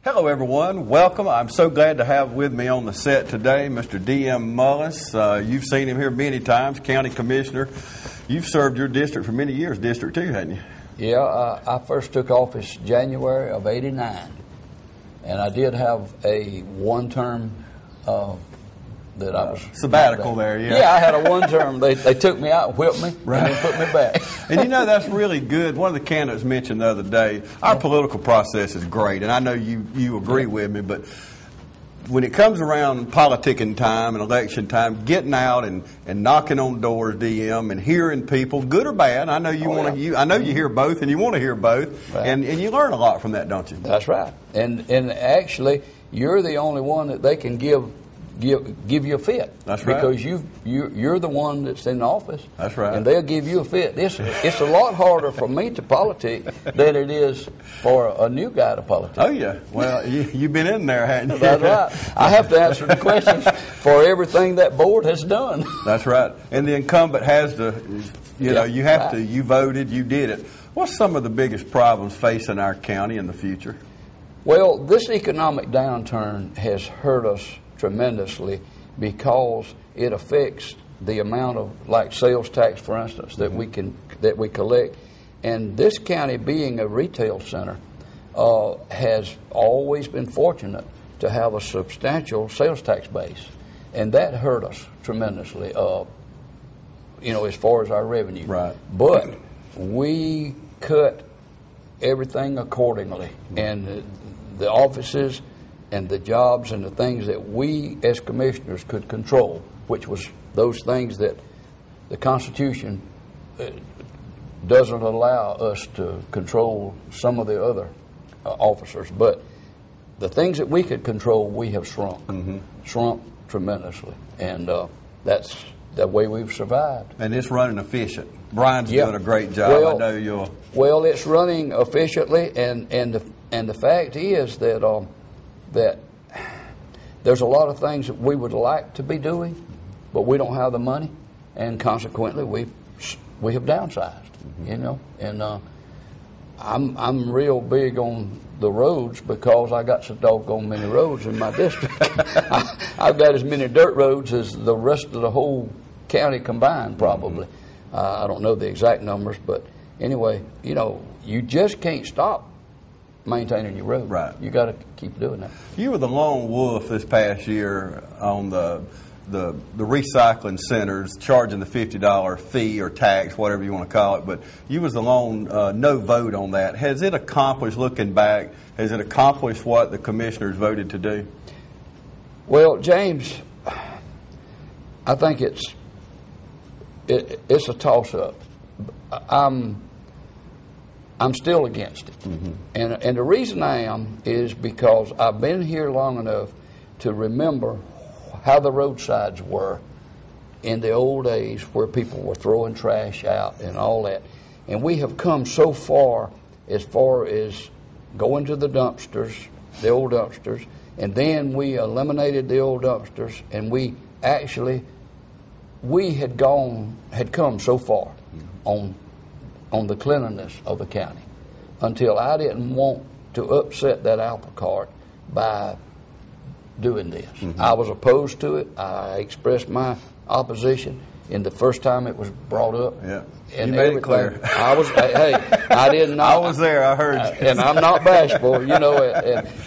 Hello, everyone. Welcome. I'm so glad to have with me on the set today Mr. D.M. Mullis. You've seen him here many times, County Commissioner. You've served your district for many years, District 2, hadn't you? Yeah, I first took office January of '89, and I did have a one-term that I was sabbatical there. Yeah, I had a one-term. They took me out, whipped me, right, and then put me back. And you know, that's really good. One of the candidates mentioned the other day, our political process is great, and I know you agree with me, but when it comes around politicking time and election time, getting out and knocking on doors, DM, and hearing people, good or bad. I know I know you hear both, and you want to hear both, right, and you learn a lot from that, don't you? That's right. And actually, you're the only one that they can give you a fit. That's right. Because you're the one that's in office. That's right. And they'll give you a fit. It's a lot harder for me to politic than it is for a new guy to politic. Oh yeah. Well, you've been in there, haven't you? That's right. I have to answer the questions for everything that board has done. That's right. And the incumbent has to, you have to. You voted. You did it. What's some of the biggest problems facing our county in the future? Well, this economic downturn has hurt us tremendously because it affects the amount of, like, sales tax, for instance, that we collect. And this county, being a retail center, has always been fortunate to have a substantial sales tax base, and that hurt us tremendously. As far as our revenue. Right. But we cut everything accordingly, and the offices and the jobs and the things that we as commissioners could control, which was those things that the Constitution doesn't allow us to control some of the other officers. But the things that we could control, we have shrunk tremendously. And that's the way we've survived. And it's running efficient. Brian's doing a great job. I know you'll. Well, it's running efficiently, and the fact is that that there's a lot of things that we would like to be doing, but we don't have the money, and consequently we have downsized. And I'm real big on the roads because I got so doggone many roads in my district. I've got as many dirt roads as the rest of the whole county combined, probably. I don't know the exact numbers, but anyway, you just can't stop maintaining your road. Right. You got to keep doing that. You were the lone wolf this past year on the recycling centers, charging the $50 fee or tax, whatever you want to call it. But you was the lone no vote on that. Has it accomplished, looking back, has it accomplished what the commissioners voted to do? Well, James, I think it's a toss-up. I'm still against it. And the reason I am is because I've been here long enough to remember how the roadsides were in the old days, where people were throwing trash out and all that. And we have come so far as going to the dumpsters, the old dumpsters, and then we eliminated the old dumpsters, and we had come so far on the cleanliness of the county, until I didn't want to upset that apple cart by doing this. I was opposed to it. I expressed my opposition in the first time it was brought up. Yeah, and you made it clear. I did not. I was there. I heard you. And I'm not bashful, and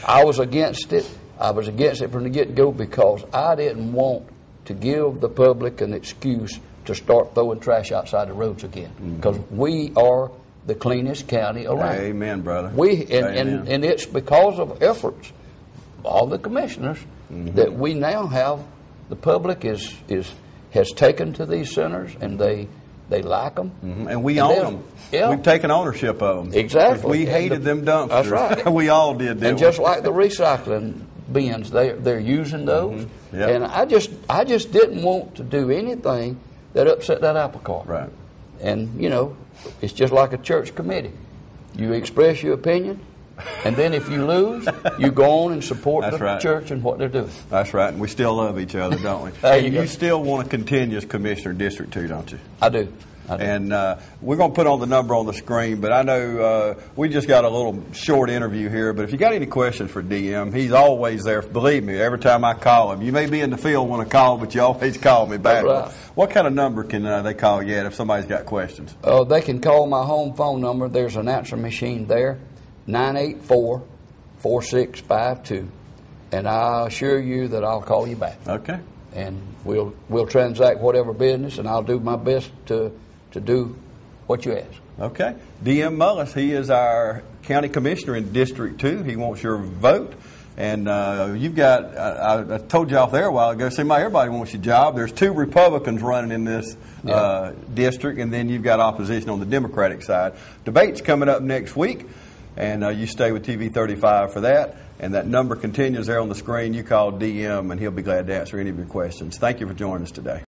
I was against it. I was against it from the get-go because I didn't want to give the public an excuse to start throwing trash outside the roads again, because we are the cleanest county around. Amen, brother. And it's because of efforts of the commissioners that we now have. The public has taken to these centers, and they like them, and we own them. Yeah. We've taken ownership of them. Exactly. We hated them dumpsters. That's right. We all did. And just like the recycling bins, they're using those. Yep. And I just didn't want to do anything that upset that apple cart. Right. And it's just like a church committee. You express your opinion, and then if you lose, you go on and support the church and what they're doing. That's right. And we still love each other, don't we? There you go. You still want to continue as Commissioner District 2, don't you? I do. And we're going to put on the number on the screen, but I know we just got a little short interview here, but if you got any questions for DM, he's always there. Believe me, every time I call him. You may be in the field when I call, but you always call me back. Right. What kind of number can they call you at if somebody's got questions? They can call my home phone number. There's an answering machine there, 984-4652. And I assure you that I'll call you back. Okay. And we'll transact whatever business, and I'll do my best to do what you ask. Okay. DM Mullis, he is our county commissioner in District 2. He wants your vote. And you've got, I told you off there a while ago, seems like everybody wants your job. There's 2 Republicans running in this district, and then you've got opposition on the Democratic side. Debate's coming up next week, and you stay with TV 35 for that. And that number continues there on the screen. You call DM, and he'll be glad to answer any of your questions. Thank you for joining us today.